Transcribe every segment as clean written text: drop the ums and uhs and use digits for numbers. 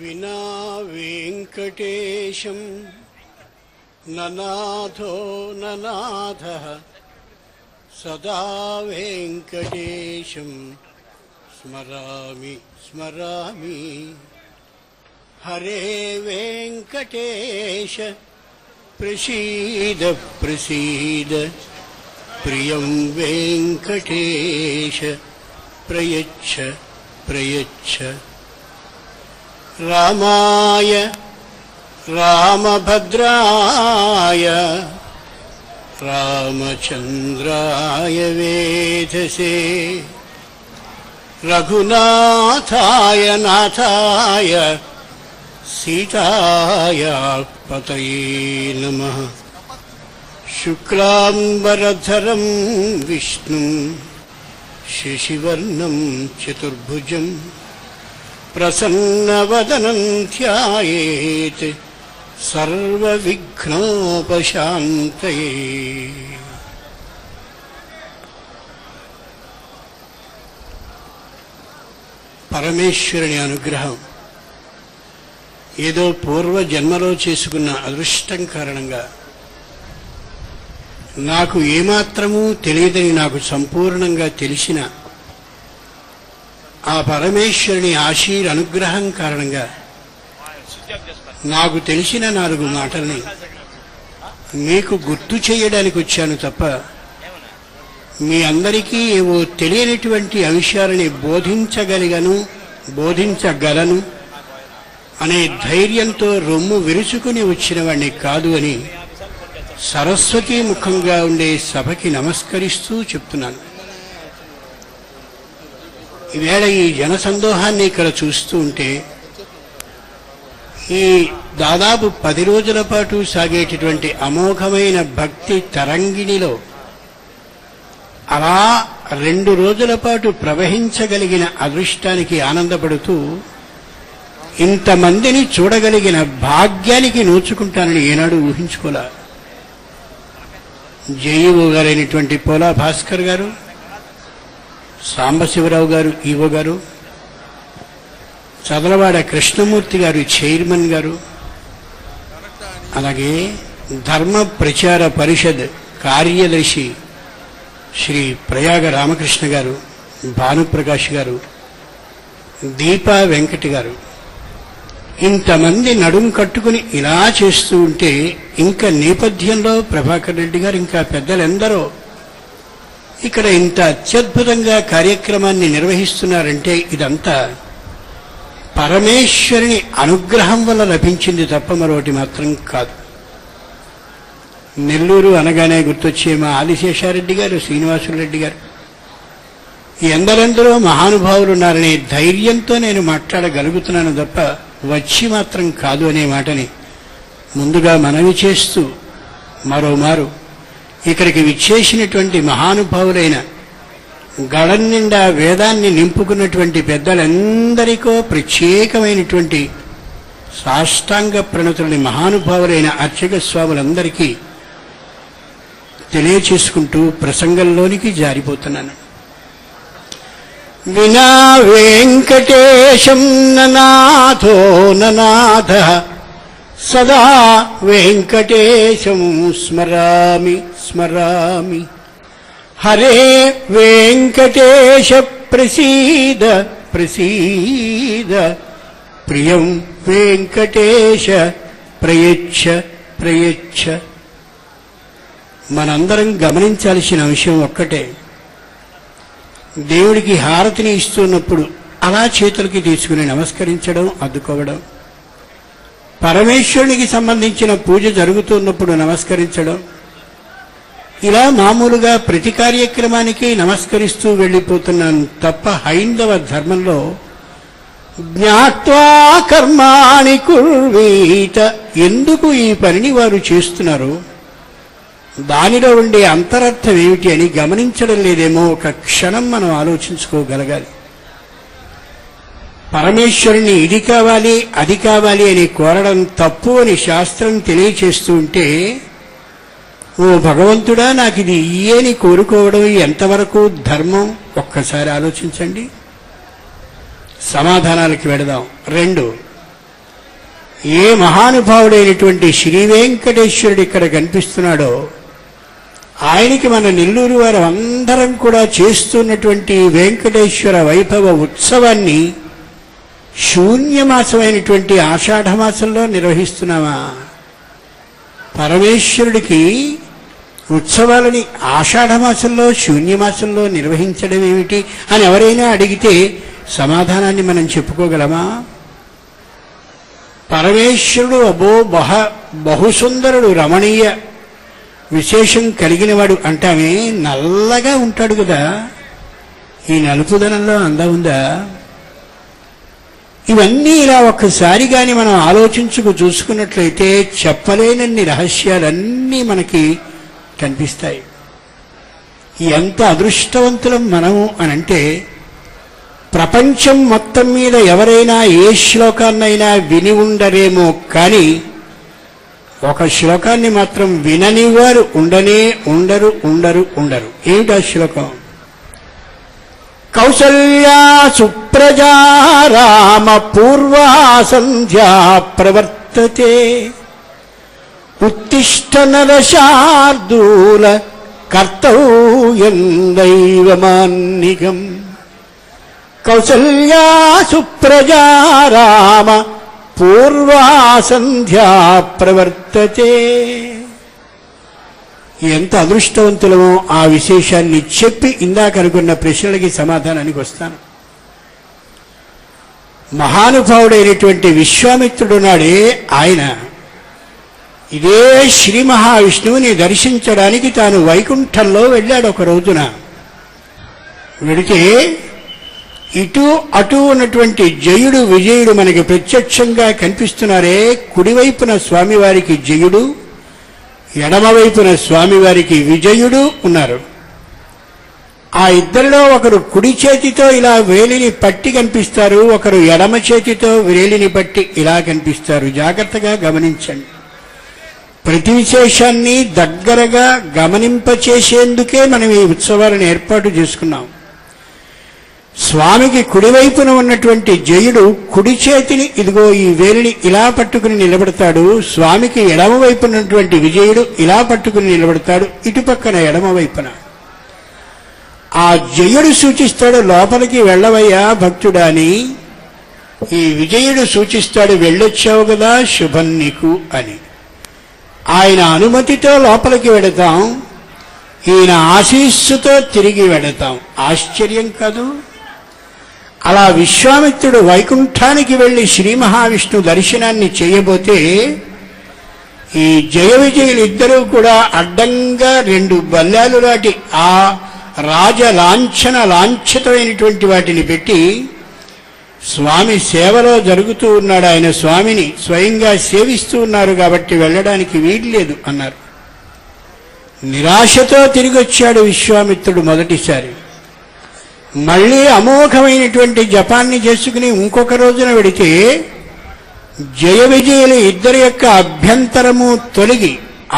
వినా వెంకటేశం ననాథో ననాథః సదా వెంకటేశం స్మరామి స్మరామి. హరే వెంకటేశ ప్రసీద ప్రసీద, ప్రియం వెంకటేశ ప్రయచ్ఛ ప్రయచ్ఛ. రామాయ రామభద్రాయ రామచంద్రాయ వేధసే, రఘునాథాయ నాథాయ సీతాయ పతయే నమః. శుక్లాంబరధరం విష్ణుం శశివర్ణం చతుర్భుజం, ప్రసన్నవదనం ధ్యాయేత్ సర్వవిఘ్నోపశాంతయే. పరమేశ్వరుని అనుగ్రహం ఏదో పూర్వజన్మలో చేసుకున్న అదృష్టం కారణంగా నాకు ఏమాత్రమూ తెలియదని నాకు సంపూర్ణంగా తెలిసిన ఆ పరమేశ్వరుని ఆశీర్ అనుగ్రహం కారణంగా నాకు తెలిసిన 4 మాటల్ని మీకు గుర్తు చేయడానికి వచ్చాను తప్ప మీ అందరికీ ఏవో తెలియనటువంటి అంశాలని బోధించగలను అనే ధైర్యంతో రొమ్ము విరుచుకుని వచ్చిన వాడిని కాదు అని సరస్వతీ ముఖంగా ఉండే సభకి నమస్కరిస్తూ చెప్తున్నాను. ఈవేళ ఈ జనసందోహాన్ని ఇక్కడ చూస్తూ ఉంటే ఈ దాదాపు 10 రోజుల పాటు సాగేటటువంటి అమోఘమైన భక్తి తరంగిణిలో అలా 2 రోజుల పాటు ప్రవహించగలిగిన అదృష్టానికి ఆనందపడుతూ ఇంతమందిని చూడగలిగిన భాగ్యానికి నోచుకుంటానని ఏనాడు ఊహించుకోలే. జేఈఓ గారైనటువంటి పోలా భాస్కర్ గారు, సాంబశివరావు గారు ఈవో గారు, చదలవాడ కృష్ణమూర్తి గారు చైర్మన్ గారు, అలాగే ధర్మ ప్రచార పరిషత్ కార్యదర్శి శ్రీ ప్రయాగ రామకృష్ణ గారు, భానుప్రకాష్ గారు, దీపా వెంకటి గారు, ఇంతమంది నడుం కట్టుకుని ఇలా చేస్తూ ఉంటే ఇంకా నేపథ్యంలో ప్రభాకర్ రెడ్డి గారు ఇంకా పెద్దలెందరో ఇక్కడ ఇంత అత్యద్భుతంగా కార్యక్రమాన్ని నిర్వహిస్తున్నారంటే ఇదంతా పరమేశ్వరుని అనుగ్రహం వల్ల లభించింది తప్ప మరొకటి మాత్రం కాదు. నెల్లూరు అనగానే గుర్తొచ్చే మా ఆదిశేషారెడ్డి గారు, శ్రీనివాసులరెడ్డి గారు, ఎందరెందరో మహానుభావులు ఉన్నారనే ధైర్యంతో నేను మాట్లాడగలుగుతున్నాను తప్ప వచ్చి మాత్రం కాదు అనే మాటని ముందుగా మనవి చేస్తూ మరోమారు ఇక్కడికి విచ్చేసినటువంటి మహానుభావులైన గళం నిండా వేదాన్ని నింపుకున్నటువంటి పెద్దలందరికో ప్రత్యేకమైనటువంటి సాష్టాంగ ప్రణతులని మహానుభావులైన అర్చక స్వాములందరికీ తెలియచేసుకుంటూ ప్రసంగంలోనికి జారిపోతున్నాను. వినా వెంకటేశం ననాథో ననాథః సదా వెంకటేశం స్మరామి స్మరామి. హరే వెంకటేశ ప్రసీద ప్రసీద, ప్రియం వెంకటేశ ప్రయచ్ఛ ప్రయచ్ఛ. మనందరం గమనించాల్సిన అంశం ఒక్కటే, దేవుడికి హారతిని ఇస్తున్నప్పుడు అలా చేతులకి తీసుకుని నమస్కరించడం, అద్దుకోవడం, పరమేశ్వరునికి సంబంధించిన పూజ జరుగుతున్నప్పుడు నమస్కరించడం, ఇలా మామూలుగా ప్రతి కార్యక్రమానికి నమస్కరిస్తూ వెళ్ళిపోతున్నాను తప్ప హైందవ ధర్మంలో జ్ఞాత్వా కర్మాణి కుర్వీత, ఎందుకు ఈ పనిని వారు చేస్తున్నారు, దానిలో ఉండే అంతరర్థం ఏమిటి అని గమనించడం లేదేమో ఒక క్షణం మనం ఆలోచించుకోగలగాలి. పరమేశ్వరుని ఇది కావాలి అది కావాలి అని కోరడం తప్పు అని శాస్త్రం తెలియచేస్తూ ఉంటే ఓ భగవంతుడా నాకు ఇది ఇయ్యని కోరుకోవడం ఎంతవరకు ధర్మం ఒక్కసారి ఆలోచించండి. సమాధానాలకు వెడదాం. 2, ఏ మహానుభావుడైనటువంటి శ్రీ వెంకటేశ్వరుడు ఇక్కడ కనిపిస్తున్నాడో ఆయనకి మన నెల్లూరు వారు అందరం కూడా చేస్తున్నటువంటి వెంకటేశ్వర వైభవ ఉత్సవాన్ని శూన్యమాసమైనటువంటి ఆషాఢమాసంలో నిర్వహిస్తున్నామా? పరమేశ్వరుడికి ఉత్సవాలని ఆషాఢమాసంలో శూన్యమాసంలో నిర్వహించడం ఏమిటి అని ఎవరైనా అడిగితే సమాధానాన్ని మనం చెప్పుకోగలమా? పరమేశ్వరుడు అబో బహుసుందరుడు, రమణీయ విశేషం కలిగినవాడు అంటామే. నల్లగా ఉంటాడు కదా, ఈ నలుపుదనంలో అందం ఉందా? ఇవన్నీ ఇలా ఒక్కసారి కానీ మనం ఆలోచించుకు చూసుకున్నట్లయితే చెప్పలేనన్ని రహస్యాలన్నీ మనకి కనిపిస్తాయి. ఎంత అదృష్టవంతులం మనము అనంటే, ప్రపంచం మొత్తం మీద ఎవరైనా ఏ శ్లోకాన్నైనా విని ఉండరేమో కానీ ఒక శ్లోకాన్ని మాత్రం వినని వారు ఉండరు. ఏమిటా శ్లోకం? కౌసల్యా సుప్రజా రామ పూర్వా సంధ్యా ప్రవర్తతే ఉత్తిష్ట నరశార్దూల కర్తవ్యం దైవమాన్నికం. కౌసల్యా సుప్రజా రామ పూర్వా సంధ్యా ప్రవర్తతే. ఎంత అదృష్టవంతులమో ఆ విశేషాన్ని చెప్పి ఇందాక అనుకున్న ప్రశ్నలకి సమాధానానికి వస్తాను. మహానుభావుడైనటువంటి విశ్వామిత్రుడు నాడే ఆయన ఇదే శ్రీ మహావిష్ణువుని దర్శించడానికి తాను వైకుంఠంలో వెళ్ళాడు. ఒక రోజున వెళితే ఇటు అటు ఉన్నటువంటి జయుడు విజయుడు మనకి ప్రత్యక్షంగా కనిపిస్తున్నారే. కుడివైపున స్వామివారికి జయుడు, ఎడమవైపున స్వామివారికి విజయుడు ఉన్నారు. ఆ ఇద్దరిలో ఒకరు కుడి చేతితో ఇలా వేలిని పట్టి కనిపిస్తారు, ఒకరు ఎడమ చేతితో వేలిని పట్టి ఇలా కనిపిస్తారు. జాగ్రత్తగా గమనించండి. ప్రతి విశేషాన్ని దగ్గరగా గమనింపచేసేందుకే మనం ఈ ఉత్సవాలను ఏర్పాటు చేసుకున్నాం. స్వామికి కుడివైపున ఉన్నటువంటి జయుడు కుడి చేతిని ఇదిగో ఈ వేలిని ఇలా పట్టుకుని నిలబడతాడు. స్వామికి ఎడమవైపున ఉన్నటువంటి విజయుడు ఇలా పట్టుకుని నిలబడతాడు, ఇటుపక్కన ఎడమవైపున. ఆ జయుడు సూచిస్తాడు లోపలికి వెళ్ళవయ్యా భక్తుడా అని, ఈ విజయుడు సూచిస్తాడు వెళ్ళొచ్చావు కదా శుభం నీకు అని. ఆయన అనుమతితో లోపలికి వెడతాం, ఈయన ఆశీస్సుతో తిరిగి వెడతాం. ఆశ్చర్యం కాదు? అలా విశ్వామిత్రుడు వైకుంఠానికి వెళ్లి శ్రీ మహావిష్ణు దర్శనాన్ని చేయబోతే ఈ జయ విజయులు ఇద్దరూ కూడా అడ్డంగా రెండు బల్లాలు లాంటి ఆ లాంఛితమైనటువంటి వాటిని పెట్టి స్వామి సేవలో జరుగుతూ ఉన్నాడు. ఆయన స్వామిని స్వయంగా సేవిస్తూ ఉన్నారు కాబట్టి వెళ్ళడానికి వీల్లేదు అన్నారు. నిరాశతో తిరిగి వచ్చాడు విశ్వామిత్రుడు మొదటిసారి. మళ్ళీ అమోఘమైనటువంటి జపాన్ని చేసుకుని ఇంకొక రోజున వెడితే జయ విజయులు ఇద్దరి యొక్క అభ్యంతరము తొలగి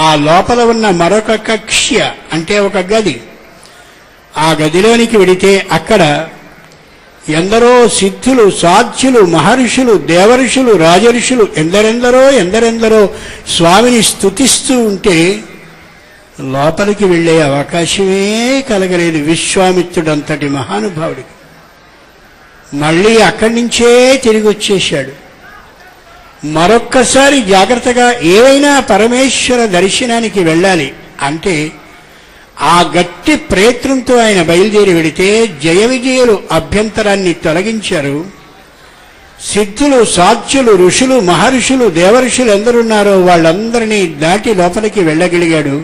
ఆ లోపల ఉన్న మరొక కక్ష అంటే ఒక గది, ఆ గదిలోనికి వెడితే అక్కడ ఎందరో సిద్ధులు, సాధ్యులు, మహర్షులు, దేవర్షులు, రాజర్షులు ఎందరెందరో స్వామిని స్తుతిస్తూ ఉంటే లోపలికి వెళ్లే అవకాశమే కలగలేదు విశ్వామిత్రుడంతటి మహానుభావుడికి. మళ్ళీ అక్కడి నుంచే తిరిగి వచ్చేశాడు. మరొక్కసారి జాగ్రత్తగా ఏవైనా పరమేశ్వర దర్శనానికి వెళ్ళాలి అంటే ఆ గట్టి ప్రయత్నంతో ఆయన బయలుదేరి వెడితే జయ విజయులు అభ్యంతరాన్ని తొలగించారు. సిద్ధులు, సాధ్యులు, ఋషులు, మహర్షులు, దేవర్షులు ఎందరున్నారో వాళ్ళందరినీ దాటి లోపలికి వెళ్ళగలిగాడు.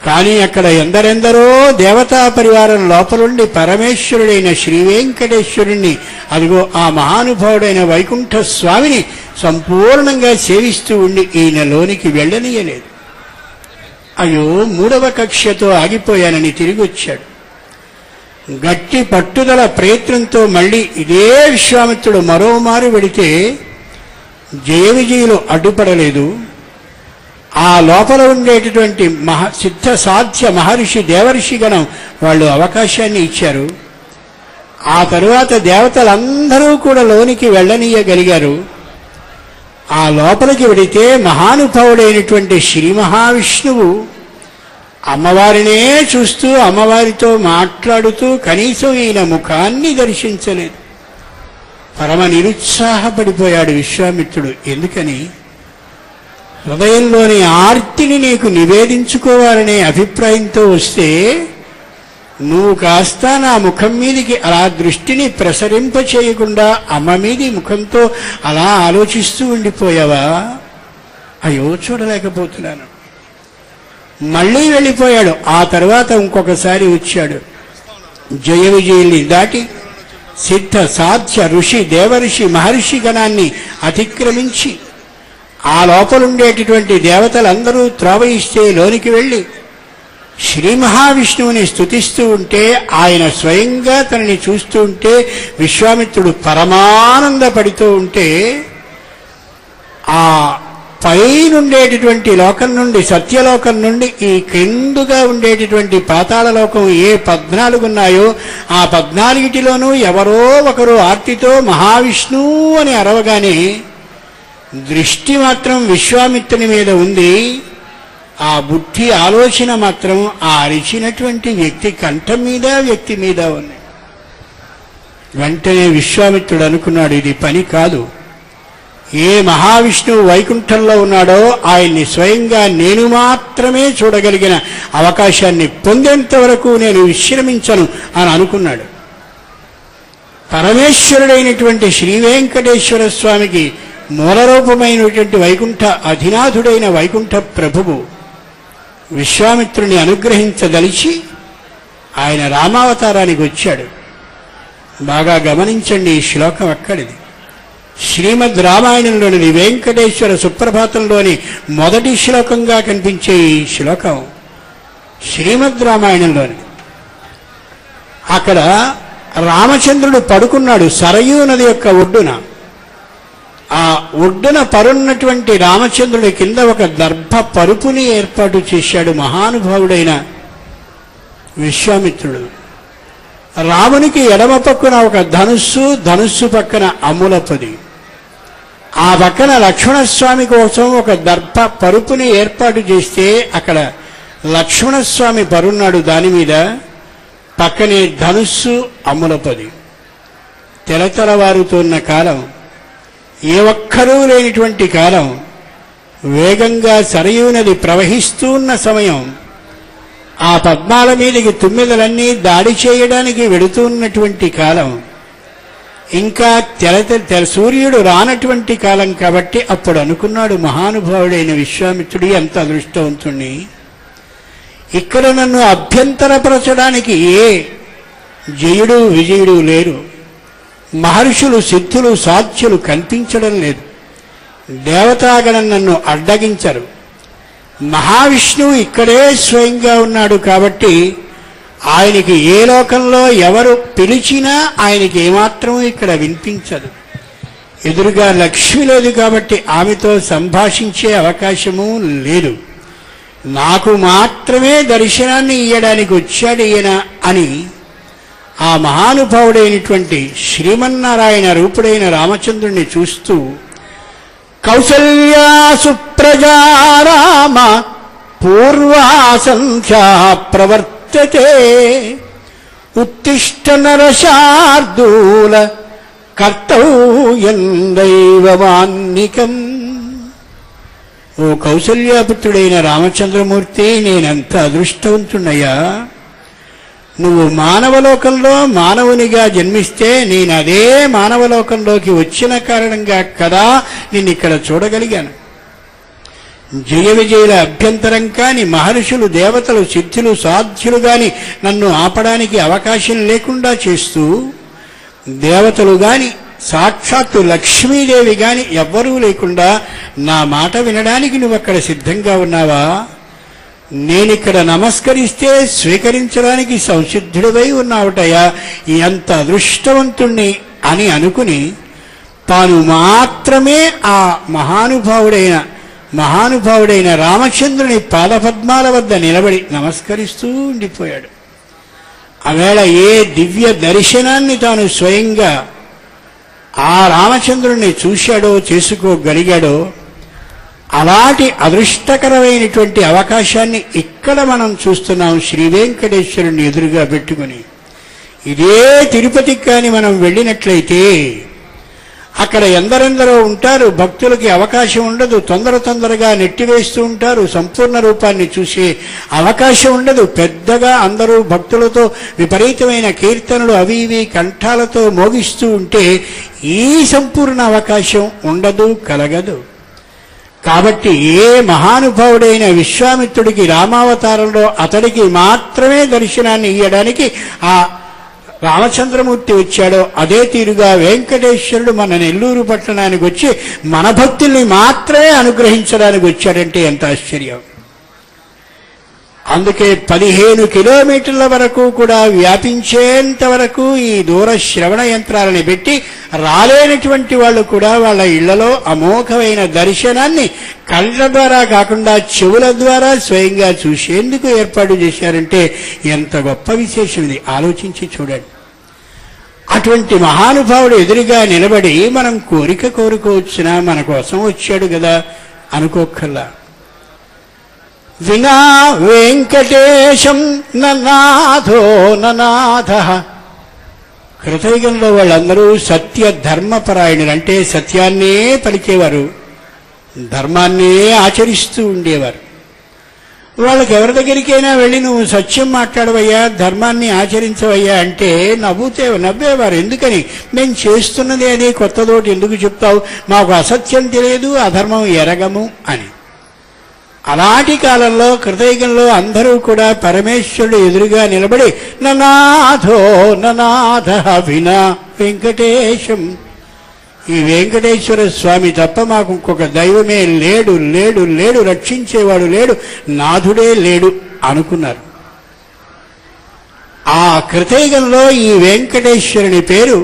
కానీ అక్కడ ఎందరెందరో దేవతా పరివారం లోపలుండి పరమేశ్వరుడైన శ్రీ వెంకటేశ్వరుణ్ణి అదిగో ఆ మహానుభావుడైన వైకుంఠ స్వామిని సంపూర్ణంగా సేవిస్తూ ఉండి ఈయన లోనికి వెళ్ళనీయలేదు. అయ్యో మూడవ కక్ష్యతో ఆగిపోయానని తిరిగి వచ్చాడు. గట్టి పట్టుదల ప్రయత్నంతో మళ్ళీ ఇదే విశ్వామిత్రుడు మరోమారు వెడితే జయ విజయులు అడ్డుపడలేదు. ఆ లోపల ఉండేటటువంటి సిద్ధ సాధ్య మహర్షి దేవర్షి గణం వాళ్ళు అవకాశాన్ని ఇచ్చారు. ఆ తరువాత దేవతలందరూ కూడా లోనికి వెళ్ళనీయగలిగారు. ఆ లోపలికి వెడితే మహానుభావుడైనటువంటి శ్రీ మహావిష్ణువు అమ్మవారినే చూస్తూ అమ్మవారితో మాట్లాడుతూ కనీసం ఈయన ముఖాన్ని దర్శించలేదు. పరమ నిరుత్సాహపడిపోయాడు విశ్వామిత్రుడు. ఎందుకని? హృదయంలోని ఆర్తిని నీకు నివేదించుకోవాలనే అభిప్రాయంతో వస్తే నువ్వు కాస్త నా ముఖం మీదికి అలా దృష్టిని ప్రసరింప చేయకుండా అమ్మ మీది ముఖంతో అలా ఆలోచిస్తూ ఉండిపోయావా? అయ్యో చూడలేకపోతున్నాను. మళ్ళీ వెళ్ళిపోయాడు. ఆ తర్వాత ఇంకొకసారి వచ్చాడు. జయ విజయుల్ని దాటి సిద్ధ సాధ్య ఋషి దేవఋషి మహర్షి గణాన్ని అతిక్రమించి ఆ లోపలుండేటటువంటి దేవతలందరూ త్రోవ ఇస్తే లోనికి వెళ్ళి శ్రీ మహావిష్ణువుని స్తుతిస్తూ ఉంటే, ఆయన స్వయంగా తనని చూస్తూ ఉంటే, విశ్వామిత్రుడు పరమానందపడుతూ ఉంటే, ఆ పైనుండేటటువంటి లోకం నుండి సత్యలోకం నుండి ఈ క్రిందుగా ఉండేటటువంటి పాతాళ లోకం ఏ 14 ఉన్నాయో ఆ 14 ఎవరో ఒకరు ఆర్తితో మహావిష్ణువు అని అరవగానే దృష్టి మాత్రం విశ్వామిత్రుని మీద ఉంది. ఆ బుద్ధి ఆలోచన మాత్రం ఆ అరిచినటువంటి వ్యక్తి కంఠం మీద వ్యక్తి మీద ఉంది. వెంటనే విశ్వామిత్రుడు అనుకున్నాడు, ఇది పని కాదు. ఏ మహావిష్ణువు వైకుంఠంలో ఉన్నాడో ఆయన్ని స్వయంగా నేను మాత్రమే చూడగలిగిన అవకాశాన్ని పొందేంత వరకు నేను విశ్రమించను అని అనుకున్నాడు. పరమేశ్వరుడైనటువంటి శ్రీ వెంకటేశ్వర స్వామికి మూలరూపమైనటువంటి వైకుంఠ అధినాథుడైన వైకుంఠ ప్రభువు విశ్వామిత్రుని అనుగ్రహించదలిచి ఆయన రామావతారానికి వచ్చాడు. బాగా గమనించండి, ఈ శ్లోకం అక్కడిది. శ్రీమద్ రామాయణంలోని వెంకటేశ్వర సుప్రభాతంలోని మొదటి శ్లోకంగా కనిపించే ఈ శ్లోకం శ్రీమద్ రామాయణంలోని. అక్కడ రామచంద్రుడు పడుకున్నాడు సరయూ నది యొక్క ఒడ్డున. ఆ ఒడ్డున పరున్నటువంటి రామచంద్రుడి కింద ఒక దర్భ పరుపుని ఏర్పాటు చేశాడు మహానుభావుడైన విశ్వామిత్రుడు. రామునికి ఎడమ పక్కన ఒక ధనుస్సు పక్కన అమ్ములపది, ఆ పక్కన లక్ష్మణస్వామి కోసం ఒక దర్భ పరుపుని ఏర్పాటు చేస్తే అక్కడ లక్ష్మణస్వామి పరున్నాడు. దాని మీద పక్కనే ధనుస్సు అమ్ములపది. తెలతెలవారుతున్న కాలం, ఏ ఒక్కరూ లేనిటువంటి కాలం, వేగంగా సరయూ నది ప్రవహిస్తూ ఉన్న సమయం, ఆ పద్మాల మీదకి తుమ్మెదలన్నీ దాడి చేయడానికి వెడుతున్నటువంటి కాలం, ఇంకా సూర్యుడు రానటువంటి కాలం. కాబట్టి అప్పుడు అనుకున్నాడు మహానుభావుడైన విశ్వామిత్రుడి, అంత అదృష్టవంతుణ్ణి, ఇక్కడ నన్ను అభ్యంతరపరచడానికి ఏ జయుడు విజయుడు లేరు. మహర్షులు సిద్ధులు సాధ్యులు కల్పించడం లేదు. దేవతాగణం నన్ను అడ్డగించరు. మహావిష్ణువు ఇక్కడే స్వయంగా ఉన్నాడు కాబట్టి ఆయనకి ఏ లోకంలో ఎవరు పిలిచినా ఆయనకి ఏమాత్రం ఇక్కడ వినిపించదు. ఎదురుగా లక్ష్మి లేదు కాబట్టి ఆమెతో సంభాషించే అవకాశము లేదు. నాకు మాత్రమే దర్శనాన్ని ఇయ్యడానికి వచ్చాడు ఈయన అని ఆ మహానుభావుడైనటువంటి శ్రీమన్నారాయణ రూపుడైన రామచంద్రుణ్ణి చూస్తూ, కౌసల్యా సుప్రజా రామ పూర్వా సంధ్యా ప్రవర్తతే ఉత్తిష్ట నరశార్దూల కర్తవ్యం దైవమాన్నికం. ఓ కౌసల్యాపుత్రుడైన రామచంద్రమూర్తి, నేనంత అదృష్టవంతున్నయ్యా. నువ్వు మానవలోకంలో మానవునిగా జన్మిస్తే నేను అదే మానవలోకంలోకి వచ్చిన కారణంగా కదా నిన్నిక్కడ చూడగలిగాను. జయ విజయుల అభ్యంతరం కాని మహర్షులు, దేవతలు, సిద్ధులు, సాధ్యులు గాని నన్ను ఆపడానికి అవకాశం లేకుండా చేస్తూ, దేవతలు గాని సాక్షాత్తు లక్ష్మీదేవి గాని ఎవ్వరూ లేకుండా నా మాట వినడానికి నువ్వక్కడ సిద్ధంగా ఉన్నావా? నేనిక్కడ నమస్కరిస్తే స్వీకరించడానికి సంసిద్ధుడివై ఉన్నావుటయా, ఎంత అదృష్టవంతుణ్ణి అని అనుకుని తాను మాత్రమే ఆ మహానుభావుడైన రామచంద్రుని పాదపద్మాల వద్ద నిలబడి నమస్కరిస్తూ ఉండిపోయాడు. ఆవేళ ఏ దివ్య దర్శనాన్ని తాను స్వయంగా ఆ రామచంద్రుణ్ణి చూశాడో చేసుకోగలిగాడో అలాంటి అదృష్టకరమైనటువంటి అవకాశాన్ని ఇక్కడ మనం చూస్తున్నాం. శ్రీ వెంకటేశ్వరుణ్ణి ఎదురుగా పెట్టుకుని ఇదే తిరుపతికి కానీ మనం వెళ్ళినట్లయితే అక్కడ ఎందరెందరో ఉంటారు, భక్తులకి అవకాశం ఉండదు, తొందరగా నెట్టివేస్తూ ఉంటారు, సంపూర్ణ రూపాన్ని చూసే అవకాశం ఉండదు. పెద్దగా అందరూ భక్తులతో విపరీతమైన కీర్తనలు అవి ఇవి కంఠాలతో మోగిస్తూ ఉంటే ఈ సంపూర్ణ అవకాశం ఉండదు, కలగదు. కాబట్టి ఏ మహానుభావుడైన విశ్వామిత్రుడికి రామావతారంలో అతడికి మాత్రమే దర్శనాన్ని ఇయ్యడానికి ఆ రామచంద్రమూర్తి వచ్చాడో అదే తీరుగా వెంకటేశ్వరుడు మన నెల్లూరు పట్టణానికి వచ్చి మన భక్తుల్ని మాత్రమే అనుగ్రహించడానికి వచ్చాడంటే ఎంత ఆశ్చర్యం. అందుకే 15 కిలోమీటర్ల వరకు కూడా వ్యాపించేంత వరకు ఈ దూర శ్రవణ యంత్రాలని పెట్టి రాలేనటువంటి వాళ్ళు కూడా వాళ్ళ ఇళ్లలో అమోఘమైన దర్శనాన్ని కళ్ళ ద్వారా కాకుండా చెవుల ద్వారా స్వయంగా చూసేందుకు ఏర్పాటు చేశారంటే ఎంత గొప్ప విశేషం ఇది. ఆలోచించి చూడండి. అటువంటి మహానుభావుడు ఎదురుగా నిలబడి మనం కోరిక కోరుకోవచ్చునా, మన కోసం వచ్చాడు కదా అనుకోక్కర్లా. వినా వెంకటేశం ననాథో ననాథ. కృతయుగంలో వాళ్ళందరూ సత్య ధర్మపరాయణులు, అంటే సత్యాన్నే పలికేవారు, ధర్మాన్నే ఆచరిస్తూ ఉండేవారు. వాళ్ళకి ఎవరి దగ్గరికైనా వెళ్ళి నువ్వు సత్యం మాట్లాడవయ్యా, ధర్మాన్ని ఆచరించవయ్యా అంటే నవ్వేవారు. ఎందుకని? మేము చేస్తున్నది అదే, కొత్తదోటి ఎందుకు చెప్తావు, మాకు అసత్యం తెలియదు, అధర్మం ఎరగము అని. అలాంటి కాలంలో కృతయుగంలో అందరూ కూడా పరమేశ్వరుడు ఎదురుగా నిలబడి ననాథో ననాథ వినా వెంకటేశం, ఈ వెంకటేశ్వర స్వామి తప్ప మాకు ఇంకొక దైవమే లేడు, లేడు, లేడు, రక్షించేవాడు లేడు, నాథుడే లేడు అనుకున్నారు. ఆ కృతయుగంలో ఈ వెంకటేశ్వరుని పేరు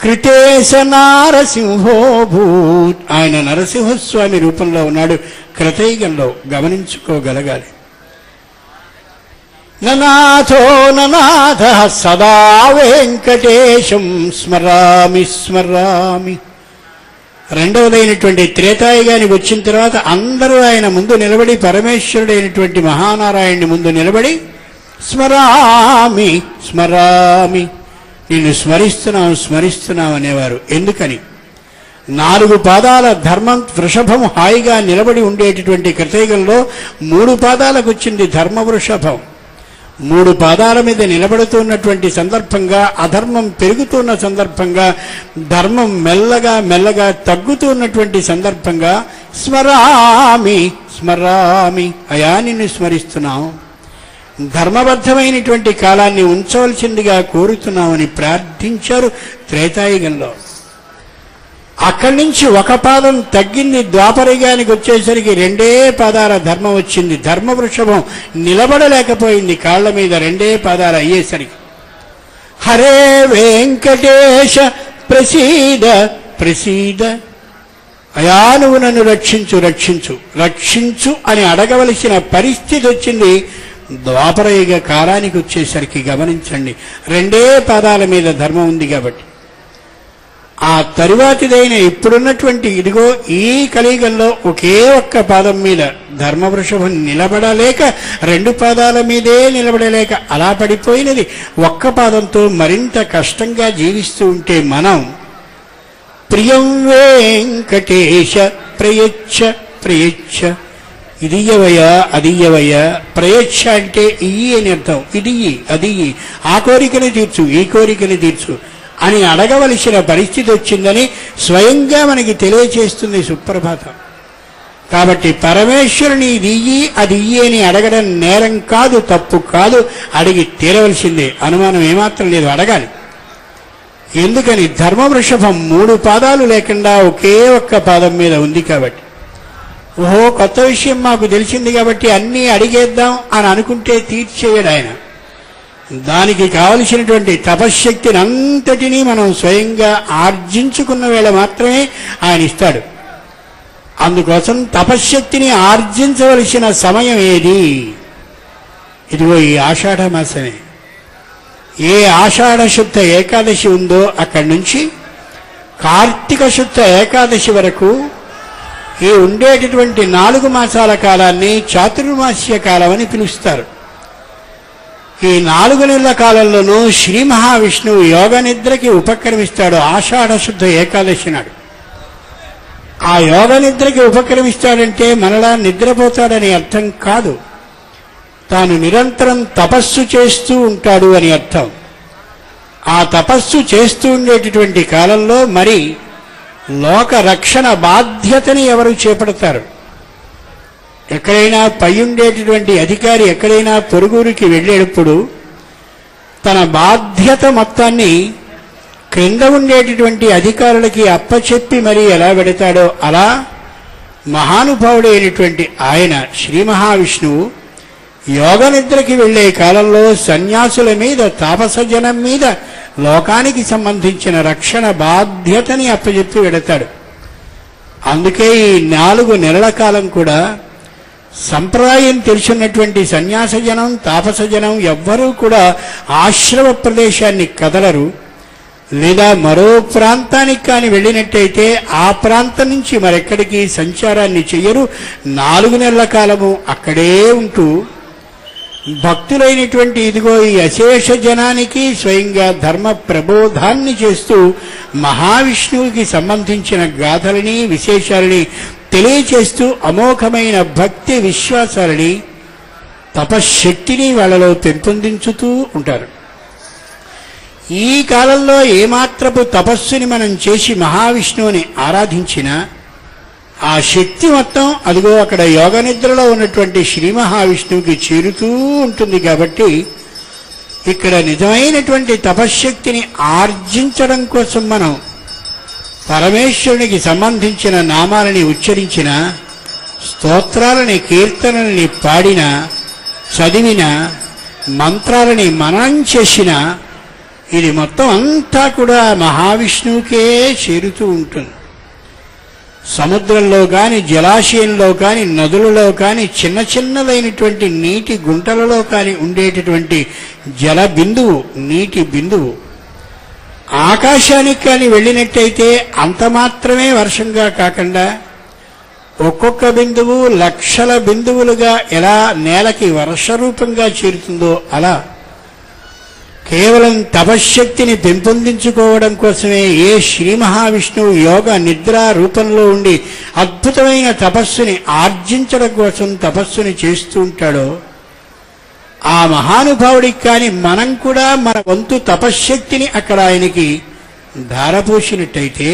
కృతేశ నారసింహోభూత్. ఆయన నరసింహస్వామి రూపంలో ఉన్నాడు కృతయుగంలో, గమనించుకోగలగాలి. ననాథో ననాథ సదా వెంకటేశం స్మరామి స్మరామి. రెండవదైనటువంటి త్రేతాయుగానికి వచ్చిన తర్వాత అందరూ ఆయన ముందు నిలబడి, పరమేశ్వరుడైనటువంటి మహానారాయణుని ముందు నిలబడి స్మరామి స్మరామి, నిన్ను స్మరిస్తున్నాం స్మరిస్తున్నాం అనేవారు. ఎందుకని? 4 పాదాల ధర్మం వృషభం హాయిగా నిలబడి ఉండేటటువంటి కృతయుగంలో 3 పాదాలకు వచ్చింది ధర్మ వృషభం. 3 పాదాల మీద నిలబడుతున్నటువంటి సందర్భంగా, అధర్మం పెరుగుతున్న సందర్భంగా, ధర్మం మెల్లగా మెల్లగా తగ్గుతున్నటువంటి సందర్భంగా స్మరామి స్మరామి, అయా నిన్ను స్మరిస్తున్నాం, ధర్మబద్ధమైనటువంటి కాలాన్ని ఉంచవలసిందిగా కోరుతున్నామని ప్రార్థించారు త్రేతాయుగంలో. అక్కడి నుంచి 1 పాదం తగ్గింది. ద్వాపరయుగానికి వచ్చేసరికి 2 పాదాల ధర్మం వచ్చింది. ధర్మ వృషభం నిలబడలేకపోయింది కాళ్ల మీద 2 పాదాలు అయ్యేసరికి. హరే వెంకటేశ ప్రసీద ప్రసీద, అయా నువ్వు నన్ను రక్షించు రక్షించు రక్షించు అని అడగవలసిన పరిస్థితి వచ్చింది ద్వాపరయుగ కాలానికి వచ్చేసరికి. గమనించండి, 2 పాదాల మీద ధర్మం ఉంది కాబట్టి. ఆ తరువాతిదైన ఇప్పుడున్నటువంటి ఇదిగో ఈ కలియుగంలో ఒకే 1 పాదం మీద ధర్మ వృషభం నిలబడలేక, 2 పాదాల మీదే నిలబడలేక అలా పడిపోయినది. 1 పాదంతో మరింత కష్టంగా జీవిస్తూ ఉంటే మనం ప్రియం వెంకటేశ ప్రయచ్చ ప్రయచ్చ, ఇదియ్యవయ్యా అదియ్యవయ్యా, ప్రయచ్చ అంటే ఇయ్యి అని అర్థం. ఇదియ్యి అదియ్యి, ఆ కోరికని తీర్చు ఈ కోరికని తీర్చు అని అడగవలసిన పరిస్థితి వచ్చిందని స్వయంగా మనకి తెలియచేస్తుంది సుప్రభాతం. కాబట్టి పరమేశ్వరుని ఇది ఇయ్యి అది ఇయ్యి అని అడగడం నేరం కాదు, తప్పు కాదు, అడిగి తీరవలసిందే, అనుమానం ఏమాత్రం లేదు, అడగాలి. ఎందుకని? ధర్మ వృషభం 3 పాదాలు లేకుండా ఒకే 1 పాదం మీద ఉంది కాబట్టి. ఓహో, కొత్త విషయం మాకు తెలిసింది కాబట్టి అన్నీ అడిగేద్దాం అని అనుకుంటే తీర్చేయడు ఆయన. దానికి కావలసినటువంటి తపశ్శక్తిని అంతటినీ మనం స్వయంగా ఆర్జించుకున్న వేళ మాత్రమే ఆయన ఇస్తాడు. అందుకోసం తపశ్శక్తిని ఆర్జించవలసిన సమయం ఏది? ఇదిగో ఈ ఆషాఢ మాసమే. ఏ ఆషాఢ శుద్ధ ఏకాదశి ఉందో అక్కడి నుంచి కార్తీక శుద్ధ ఏకాదశి వరకు ఈ ఉండేటటువంటి 4 మాసాల కాలాన్ని చాతుర్మాస్య కాలం అని పిలుస్తారు. ఈ 4 నెలల కాలంలోనూ శ్రీ మహావిష్ణువు యోగ నిద్రకి ఉపక్రమిస్తాడు ఆషాఢ శుద్ధ ఏకాదశి నాడు. ఆ యోగ నిద్రకి ఉపక్రమిస్తాడంటే మనలా నిద్రపోతాడని అర్థం కాదు, తాను నిరంతరం తపస్సు చేస్తూ ఉంటాడు అని అర్థం. ఆ తపస్సు చేస్తూ ఉండేటటువంటి కాలంలో మరి లోక రక్షణ బాధ్యతని ఎవరు చేపడతారు? ఎక్కడైనా పై ఉండేటటువంటి అధికారి ఎక్కడైనా పొరుగురికి వెళ్ళేటప్పుడు తన బాధ్యత మొత్తాన్ని క్రింద ఉండేటటువంటి అధికారులకి అప్పచెప్పి మరీ ఎలా పెడతాడో అలా మహానుభావుడైనటువంటి ఆయన శ్రీ మహావిష్ణువు యోగ నిద్రకి వెళ్లే కాలంలో సన్యాసుల మీద, తాపసజనం మీద లోకానికి సంబంధించిన రక్షణ బాధ్యతని అప్పచెప్పి వెడతాడు. అందుకే ఈ 4 నెలల కాలం కూడా సంప్రదాయం తెలిసినటువంటి సన్యాసజనం, తాపసజనం ఎవ్వరూ కూడా ఆశ్రమ ప్రదేశాన్ని కదలరు. లేదా మరో ప్రాంతానికి కానీ వెళ్ళినట్టయితే ఆ ప్రాంతం నుంచి మరెక్కడికి సంచారాన్ని చెయ్యరు. 4 నెలల కాలము అక్కడే ఉంటూ భక్తులైనటువంటి ఇదిగో ఈ అశేష జనానికి స్వయంగా ధర్మ ప్రబోధాన్ని చేస్తూ మహావిష్ణువుకి సంబంధించిన గాథలని, విశేషాలని తెలియచేస్తూ అమోఘమైన భక్తి విశ్వాసాలని, తపశ్శక్తిని వాళ్ళలో పెంపొందించుతూ ఉంటారు. ఈ కాలంలో ఏమాత్రపు తపస్సుని మనం చేసి మహావిష్ణువుని ఆరాధించినా ఆ శక్తి మొత్తం అదిగో అక్కడ యోగ నిద్రలో ఉన్నటువంటి శ్రీ మహావిష్ణువుకి చేరుతూ ఉంటుంది. కాబట్టి ఇక్కడ నిజమైనటువంటి తపశ్శక్తిని ఆర్జించడం కోసం మనం పరమేశ్వరునికి సంబంధించిన నామాలని ఉచ్చరించిన, స్తోత్రాలని, కీర్తనల్ని పాడిన, చదివిన, మంత్రాలని మననం చేసిన ఇది మొత్తం అంతా కూడా మహావిష్ణువుకే చేరుతూ ఉంటుంది. సముద్రంలో కానీ, జలాశయంలో కానీ, నదులలో కానీ, చిన్న చిన్నదైనటువంటి నీటి గుంటలలో కానీ ఉండేటటువంటి జల బిందువు, నీటి బిందువు ఆకాశానికి కానీ వెళ్ళినట్టయితే అంత మాత్రమే వర్షంగా కాకుండా ఒక్కొక్క బిందువు లక్షల బిందువులుగా ఎలా నేలకి వర్షరూపంగా చేరుతుందో అలా కేవలం తపశ్శక్తిని పెంపొందించుకోవడం కోసమే ఏ శ్రీ మహావిష్ణువు యోగ నిద్ర రూపంలో ఉండి అద్భుతమైన తపస్సుని ఆర్జించడం కోసం తపస్సుని చేస్తూ ఉంటాడో ఆ మహానుభావుడికి కానీ మనం కూడా మన వంతు తపశ్శక్తిని అక్కడ ఆయనకి ధారపోసినట్టయితే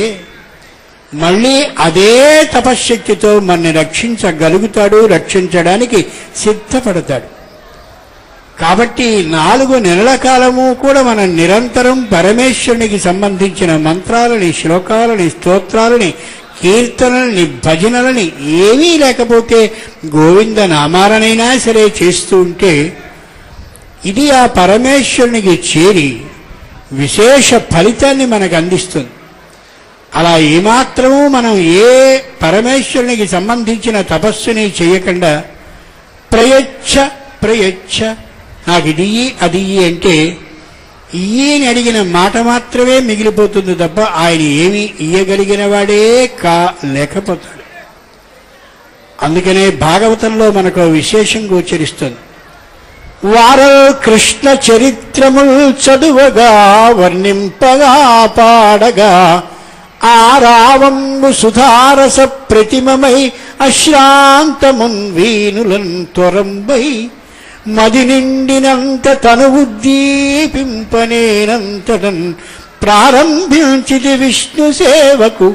మళ్ళీ అదే తపశ్శక్తితో మనని రక్షించగలుగుతాడు, రక్షించడానికి సిద్ధపడతాడు. కాబట్టి 4 నెలల కాలము కూడా మనం నిరంతరం పరమేశ్వరునికి సంబంధించిన మంత్రాలని, శ్లోకాలని, స్తోత్రాలని, కీర్తనల్ని, భజనలని ఏమీ లేకపోతే గోవింద నామాలనైనా సరే చేస్తూ ఉంటే ఇది ఆ పరమేశ్వరునికి చేరి విశేష ఫలితాన్ని మనకు అందిస్తుంది. అలా ఏమాత్రము మనం ఏ పరమేశ్వరునికి సంబంధించిన తపస్సుని చేయకుండా ప్రయచ్ఛ నాకు ఇది అది అంటే ఈయని అడిగిన మాట మాత్రమే మిగిలిపోతుంది తప్ప ఆయన ఏమీ ఇయ్యగలిగిన వాడే లేకపోతాడు. అందుకనే భాగవతంలో మనకు విశేషం గోచరిస్తుంది. వారు కృష్ణ చరిత్రముల్ చదువగా, వర్ణింపగా, పాడగా ఆరావంబు సుధారస ప్రతిమమై అశ్రాంతమున్ వీనులన్ త్వరంబై మది నిండినంత తను ఉద్దీపింపనేనంతటన్ ప్రారంభించిది విష్ణు సేవకు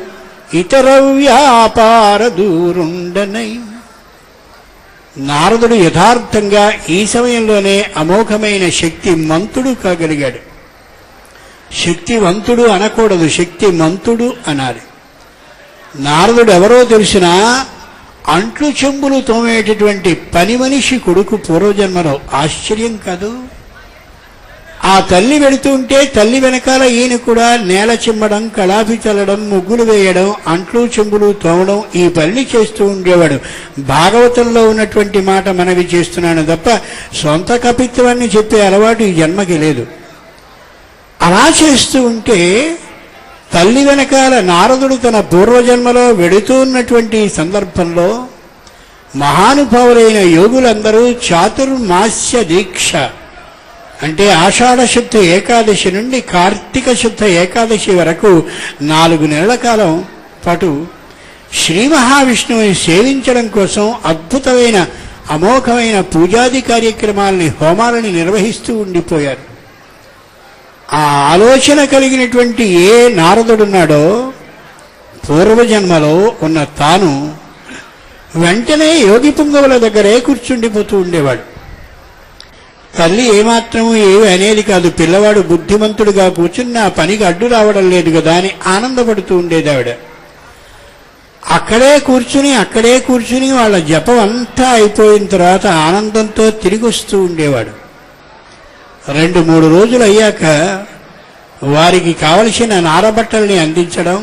ఇతర వ్యాపార దూరుండనై. నారదుడు యథార్థంగా ఈ సమయంలోనే అమోఘమైన శక్తిమంతుడు కాగలిగాడు. శక్తివంతుడు అనకూడదు, శక్తిమంతుడు అనాలి. నారదుడు ఎవరో తెలిసినా అంట్లు చెంబులు తోమేటటువంటి పని మనిషి కొడుకు పూర్వజన్మలో. ఆశ్చర్యం కాదు. ఆ తల్లి వెళుతుంటే తల్లి వెనకాల ఈయన కూడా నేల చిమ్మడం, కళాపి చల్లడం, ముగ్గులు వేయడం, అంట్లు చెంబులు తోమడం ఈ పని చేస్తూ ఉండేవాడు. భాగవతంలో ఉన్నటువంటి మాట మనవి చేస్తున్నాను తప్ప సొంత కపిత్వాన్ని చెప్పే అలవాటు ఈ జన్మకి లేదు. అలా చేస్తూ ఉంటే తల్లి వెనకాల నారదుడు తన పూర్వజన్మలో వెడుతూ ఉన్నటువంటి సందర్భంలో మహానుభావులైన యోగులందరూ చాతుర్మాస్య దీక్ష అంటే ఆషాఢ శుద్ధ ఏకాదశి నుండి కార్తీక శుద్ధ ఏకాదశి వరకు 4 నెలల కాలం పాటు శ్రీ మహావిష్ణువుని సేవించడం కోసం అద్భుతమైన అమోఘమైన పూజాది కార్యక్రమాలని హోమాలని నిర్వహిస్తూ ఉండిపోయారు. ఆ ఆలోచన కలిగినటువంటి ఏ నారదుడున్నాడో పూర్వజన్మలో ఉన్న తాను వెంటనే యోగి పుంగవుల దగ్గరే కూర్చుండిపోతూ ఉండేవాడు. తల్లి ఏమాత్రము ఏమి అనేది కాదు, పిల్లవాడు బుద్ధిమంతుడుగా కూర్చుని ఆ పనికి అడ్డు రావడం లేదు కదా అని ఆనందపడుతూ ఉండేది ఆవిడ. అక్కడే కూర్చుని వాళ్ళ జపం అంతా అయిపోయిన తర్వాత ఆనందంతో తిరిగి వస్తూ ఉండేవాడు. 2-3 రోజులు అయ్యాక వారికి కావలసిన నారబట్టల్ని అందించడం,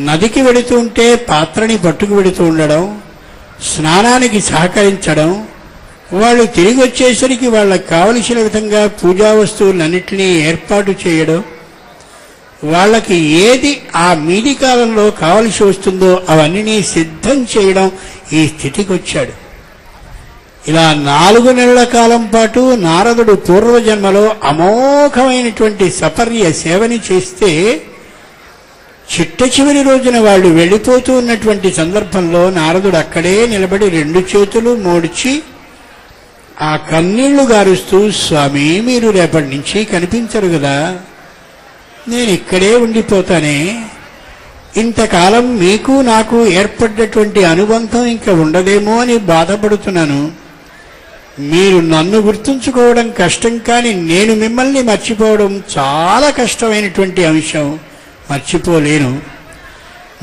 నదికి వెడుతూ ఉంటే పాత్రని పట్టుకు వెడుతూ ఉండడం, స్నానానికి సహకరించడం, వాళ్ళు తిరిగి వచ్చేసరికి వాళ్ళకి కావలసిన విధంగా పూజా వస్తువులన్నింటినీ ఏర్పాటు చేయడం, వాళ్ళకి ఏది ఆ మీది కాలంలో కావలసి వస్తుందో అవన్నీ సిద్ధం చేయడం, ఈ స్థితికి వచ్చాడు. ఇలా 4 నెలల కాలం పాటు నారదుడు పూర్వజన్మలో అమోఘమైనటువంటి సపర్య సేవని చేస్తే చిట్ట చివరి రోజున వాళ్ళు వెళ్ళిపోతూ ఉన్నటువంటి సందర్భంలో నారదుడు అక్కడే నిలబడి 2 చేతులు మోడ్చి ఆ కన్నీళ్లు గారుస్తూ, స్వామి మీరు రేపటి నుంచి కనిపించరు కదా, నేను ఇక్కడే ఉండిపోతానే, ఇంతకాలం మీకు నాకు ఏర్పడ్డటువంటి అనుబంధం ఇంకా ఉండదేమో అని బాధపడుతున్నాను. మీరు నన్ను గుర్తుంచుకోవడం కష్టం, కానీ నేను మిమ్మల్ని మర్చిపోవడం చాలా కష్టమైనటువంటి అంశం, మర్చిపోలేను.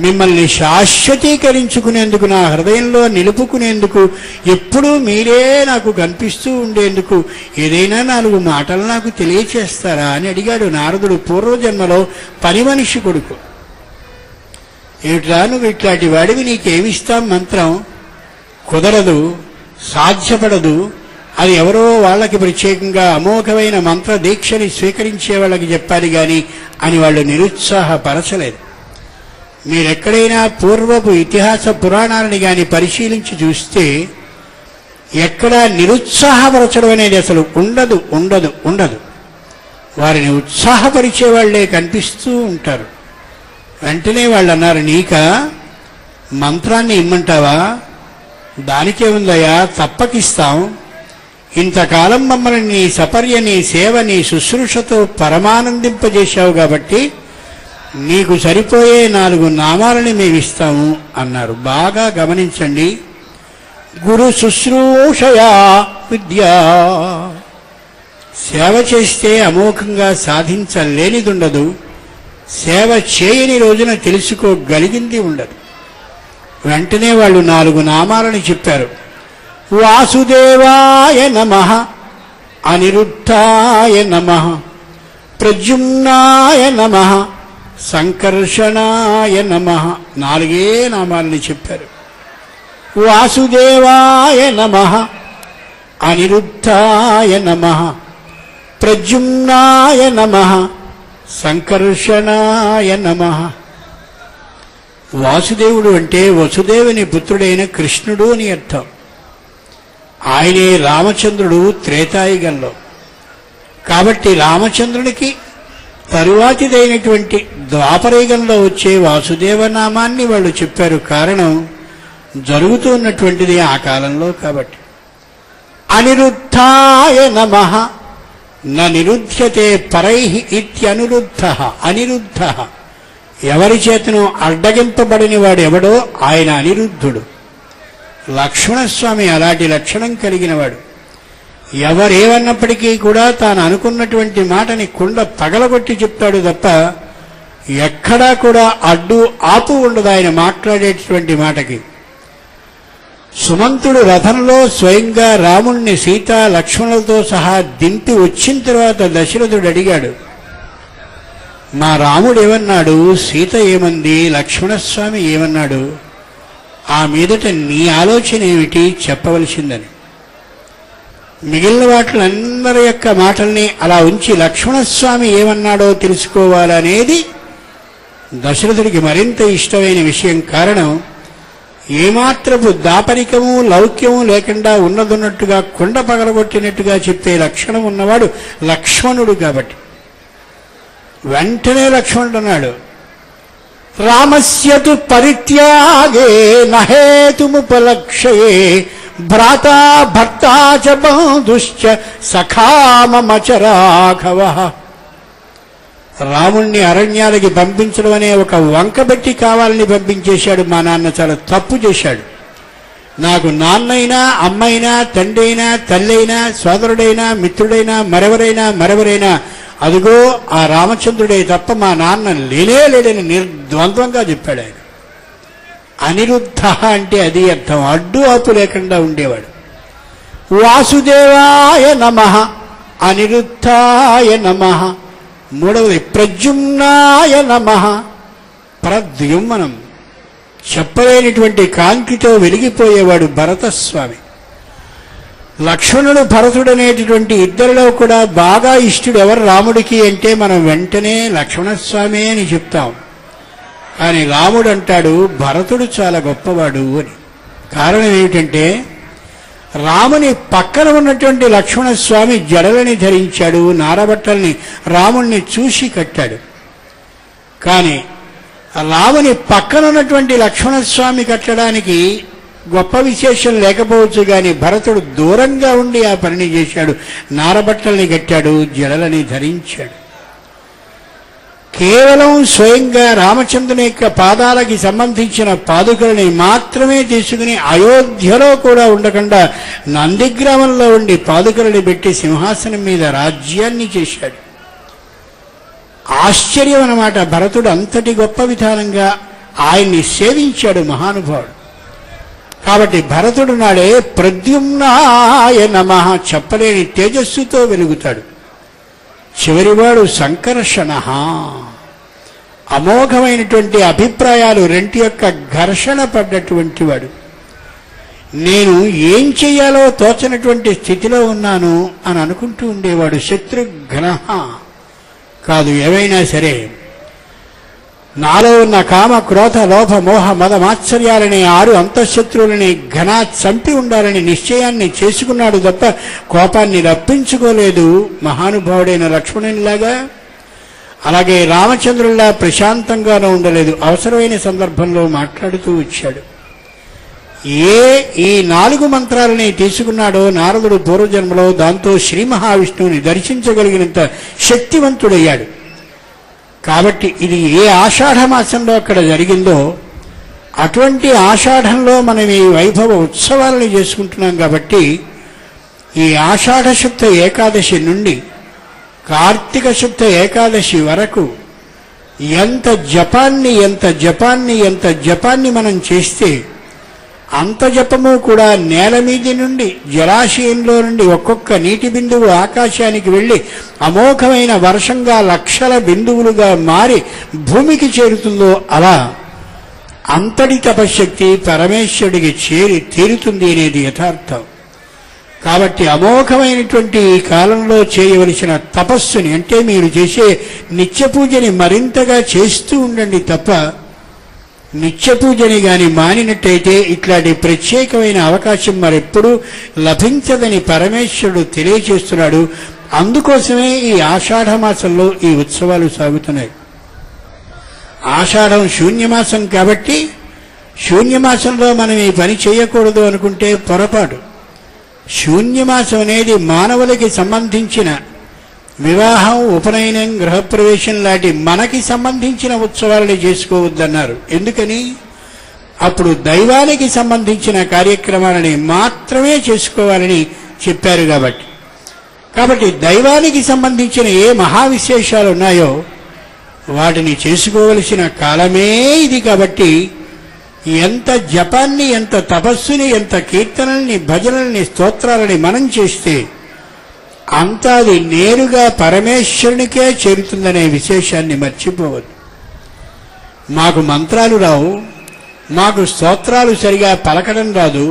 మిమ్మల్ని శాశ్వతీకరించుకునేందుకు, నా హృదయంలో నిలుపుకునేందుకు, ఎప్పుడూ మీరే నాకు కనిపిస్తూ ఉండేందుకు ఏదైనా 4 మాటలు నాకు తెలియచేస్తారా అని అడిగాడు నారదుడు. పూర్వజన్మలో పని మనిషి కొడుకు. ఏమిట్రా నువ్వు ఇట్లాంటి వాడివి, నీకేమిస్తాం మంత్రం, కుదరదు, సాధ్యపడదు, అది ఎవరో వాళ్ళకి ప్రత్యేకంగా అమోఘమైన మంత్ర దీక్షని స్వీకరించే వాళ్ళకి చెప్పాలి కానీ అని వాళ్ళు నిరుత్సాహపరచలేదు. మీరెక్కడైనా పూర్వపు ఇతిహాస పురాణాలని కానీ పరిశీలించి చూస్తే ఎక్కడా నిరుత్సాహపరచడం అనేది అసలు ఉండదు. వారిని ఉత్సాహపరిచే వాళ్లే కనిపిస్తూ ఉంటారు. వెంటనే వాళ్ళు అన్నారు, నీక మంత్రాన్ని ఇమ్మంటావా, దానికే ఉందయ్యా, తప్పకిస్తాం. ఇంతకాలం మమ్మల్ని నీ సపర్య, నీ సేవ, నీ శుశ్రూషతో పరమానందింపజేశావు కాబట్టి నీకు సరిపోయే 4 నామాలని మేమిస్తాము అన్నారు. బాగా గమనించండి. గురు శుశ్రూషయా విద్యా, సేవ చేస్తే అమోఘంగా సాధించలేనిదుండదు, సేవ చేయని రోజున తెలుసుకోగలిగింది ఉండదు. వెంటనే వాళ్ళు 4 నామాలని చెప్పారు. వాసుదేవాయ నమః, అనిరుద్ధాయ నమః, ప్రద్యుమ్నాయ నమః, సంకర్షణాయ నమః. 4 నామాలని చెప్పారు. వాసుదేవాయ నమః, అనిరుద్ధాయ నమః, ప్రద్యుమ్నాయ నమః, సంకర్షణాయ నమః. వాసుదేవుడు అంటే వసుదేవుని పుత్రుడైన కృష్ణుడు అని అర్థం. ఆయనే రామచంద్రుడు త్రేతాయుగంలో. కాబట్టి రామచంద్రునికి తరువాతిదైనటువంటి ద్వాపరయుగంలో వచ్చే వాసుదేవ నామాన్ని వాళ్ళు చెప్పారు. కారణం జరుగుతున్నటువంటిది ఆ కాలంలో కాబట్టి. అనిరుద్ధాయ నమః, న నిరుధ్యతే పరైః ఇత్యనురుద్ధః. అనిరుద్ధః, ఎవరి చేతను అడ్డగింపబడిన వాడు ఎవడో ఆయన అనిరుద్ధుడు. లక్ష్మణస్వామి అలాంటి లక్షణం కలిగినవాడు. ఎవరేమన్నప్పటికీ కూడా తాను అనుకున్నటువంటి మాటని కుండ పగలగొట్టి చెప్తాడు తప్ప ఎక్కడా కూడా అడ్డు ఆపు ఉండదు ఆయన మాట్లాడేటువంటి మాటకి. సుమంతుడు రథంలో స్వయంగా రాముణ్ణి సీత లక్ష్మణులతో సహా దింపి వచ్చిన తర్వాత దశరథుడు అడిగాడు, మా రాముడు ఏమన్నాడు, సీత ఏమంది, లక్ష్మణస్వామి ఏమన్నాడు, ఆ మీదట నీ ఆలోచన ఏమిటి చెప్పవలసిందని. మిగిలిన వాటిలందరి యొక్క మాటల్ని అలా ఉంచి లక్ష్మణస్వామి ఏమన్నాడో తెలుసుకోవాలనేది దశరథుడికి మరింత ఇష్టమైన విషయం. కారణం, ఏమాత్రపు దాపరికము లౌక్యము లేకుండా ఉన్నదున్నట్టుగా కుండ పగలగొట్టినట్టుగా చెప్పే లక్షణం ఉన్నవాడు లక్ష్మణుడు. కాబట్టి వెంటనే లక్ష్మణుడు అన్నాడు, రామస్య తు పరిత్యాగే నహేతుముపలక్ష్యే భ్రాతా భర్తా చ బంధుశ్చ సఖా మమ చ రాఘవః. రాముణ్ణి అరణ్యాలకి పంపించడం అనే ఒక వంకబెట్టి కావాలని పంపించేశాడు మా నాన్న. చాలా తప్పు చేశాడు. నాకు నాన్నైనా, అమ్మైనా, తండ్రి అయినా, తల్లి అయినా, సోదరుడైనా, మిత్రుడైనా, మరెవరైనా అదిగో ఆ రామచంద్రుడే తప్ప మా నాన్న లేడని నిర్ద్వంద్వంగా చెప్పాడు ఆయన. అనిరుద్ధ అంటే అది అర్థం, అడ్డు ఆపు లేకుండా ఉండేవాడు. వాసుదేవాయ నమః, అనిరుద్ధాయ నమః. మూడవది ప్రద్యుమ్నాయ నమః. ప్రద్యుమ్నం చెప్పలేనిటువంటి కాంతితో వెలిగిపోయేవాడు భరతస్వామి. లక్ష్మణుడు భరతుడనేటటువంటి ఇద్దరిలో కూడా బాగా ఇష్టడు ఎవరు రాముడికి అంటే మనం వెంటనే లక్ష్మణస్వామి అని చెప్తాం. కానీ రాముడు అంటాడు భరతుడు చాలా గొప్పవాడు అని. కారణం ఏమిటంటే రాముని పక్కన ఉన్నటువంటి లక్ష్మణస్వామి జడలని ధరించాడు, నారబట్టల్ని రాముణ్ణి చూసి కట్టాడు. కానీ రాముని పక్కన ఉన్నటువంటి లక్ష్మణస్వామి కట్టడానికి గొప్ప విశేషం లేకపోవచ్చు, కానీ భరతుడు దూరంగా ఉండి ఆ పనిని చేశాడు. నారబట్టల్ని కట్టాడు, జడలని ధరించాడు. కేవలం స్వయంగా రామచంద్రుని యొక్క పాదాలకి సంబంధించిన పాదుకలని మాత్రమే తీసుకుని అయోధ్యలో కూడా ఉండకుండా నందిగ్రామంలో ఉండి పాదుకలని పెట్టి సింహాసనం మీద రాజ్యాన్ని చేశాడు. ఆశ్చర్యం అన్నమాట. భరతుడు అంతటి గొప్ప విధానంగా ఆయన్ని సేవించాడు మహానుభావుడు. కాబట్టి భరతుడు నాడే ప్రద్యుమ్నాయ నమః చెప్పలేని తేజస్సుతో వెలుగుతాడు. చివరివాడు సంకర్షణ. అమోఘమైనటువంటి అభిప్రాయాలు రెంటి యొక్క ఘర్షణ పడ్డటువంటి వాడు. నేను ఏం చెయ్యాలో తోచనటువంటి స్థితిలో ఉన్నాను అని అనుకుంటూ ఉండేవాడు. శత్రుఘ్న కాదు, ఏవైనా సరే నాలో ఉన్న కామ క్రోధ లోభ మోహ మద మాత్సర్యాలనే 6 అంతఃశత్రువులని ఘనా చంపి ఉండాలని నిశ్చయాన్ని చేసుకున్నాడు తప్ప కోపాన్ని రప్పించుకోలేదు మహానుభావుడైన లక్ష్మణునిలాగా. అలాగే రామచంద్రుల్లా ప్రశాంతంగానూ ఉండలేదు. అవసరమైన సందర్భంలో మాట్లాడుతూ వచ్చాడు. ఈ 4 మంత్రాలని తీసుకున్నాడో నారదుడు పూర్వజన్మలో, దాంతో శ్రీ మహావిష్ణువుని దర్శించగలిగినంత శక్తివంతుడయ్యాడు. కాబట్టి ఇది ఏ ఆషాఢ మాసంలో అక్కడ జరిగిందో అటువంటి ఆషాఢంలో మనం ఈ వైభవ ఉత్సవాలను చేసుకుంటున్నాం. కాబట్టి ఈ ఆషాఢ శుద్ధ ఏకాదశి నుండి కార్తీక శుద్ధ ఏకాదశి వరకు ఎంత జపాన్ని మనం చేస్తే అంత జపము కూడా నేల మీది నుండి జలాశయంలో నుండి ఒక్కొక్క నీటి బిందువు ఆకాశానికి వెళ్ళి అమోఘమైన వర్షంగా లక్షల బిందువులుగా మారి భూమికి చేరుతుందో అలా అంతటి తపశక్తి పరమేశ్వరుడికి చేరి తీరుతుంది అనేది యథార్థం. కాబట్టి అమోఘమైనటువంటి ఈ కాలంలో చేయవలసిన తపస్సుని అంటే మీరు చేసే నిత్య పూజని మరింతగా చేస్తూ ఉండండి తప్ప నిత్య పూజని గాని మానినట్టయితే ఇట్లాంటి ప్రత్యేకమైన అవకాశం మరెప్పుడూ లభించదని పరమేశ్వరుడు తెలియచేస్తున్నాడు. అందుకోసమే ఈ ఆషాఢ మాసంలో ఈ ఉత్సవాలు సాగుతున్నాయి. ఆషాఢం శూన్యమాసం కాబట్టి శూన్యమాసంలో మనం ఈ పని చేయకూడదు అనుకుంటే పొరపాటు. శూన్యమాసం అనేది మానవులకి సంబంధించిన వివాహం, ఉపనయనం, గృహప్రవేశం లాంటి మనకి సంబంధించిన ఉత్సవాలని చేసుకోవద్దన్నారు. ఎందుకని? అప్పుడు దైవానికి సంబంధించిన కార్యక్రమాలని మాత్రమే చేసుకోవాలని చెప్పారు. కాబట్టి దైవానికి సంబంధించిన ఏ మహావిశేషాలు ఉన్నాయో వాటిని చేసుకోవలసిన కాలమే ఇది. కాబట్టి ఎంత జపాన్ని, ఎంత తపస్సుని, ఎంత కీర్తనల్ని, భజనల్ని, స్తోత్రాలని మనం చేస్తే అంతా అది నేరుగా పరమేశ్వరునికే చేరుతుందనే విశేషాన్ని మర్చిపోవద్దు. మాకు మంత్రాలు రావు, మాకు స్తోత్రాలు సరిగా పలకడం రాదు,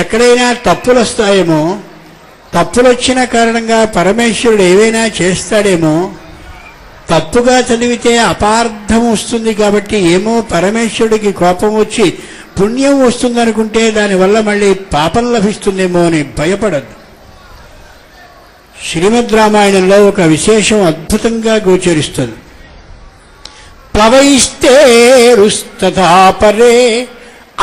ఎక్కడైనా తప్పులు వస్తాయేమో, తప్పులొచ్చిన కారణంగా పరమేశ్వరుడు ఏవైనా చేస్తాడేమో తప్పుగా చదివితే అపార్థం వస్తుంది కాబట్టి ఏమో పరమేశ్వరుడికి కోపం వచ్చి పుణ్యం వస్తుందనుకుంటే దానివల్ల మళ్ళీ పాపం లభిస్తుందేమో అని భయపడద్దు. శ్రీమద్ రామాయణంలో ఒక విశేషం అద్భుతంగా గోచరిస్తుంది. ప్లవైస్తేరుస్తథాపరే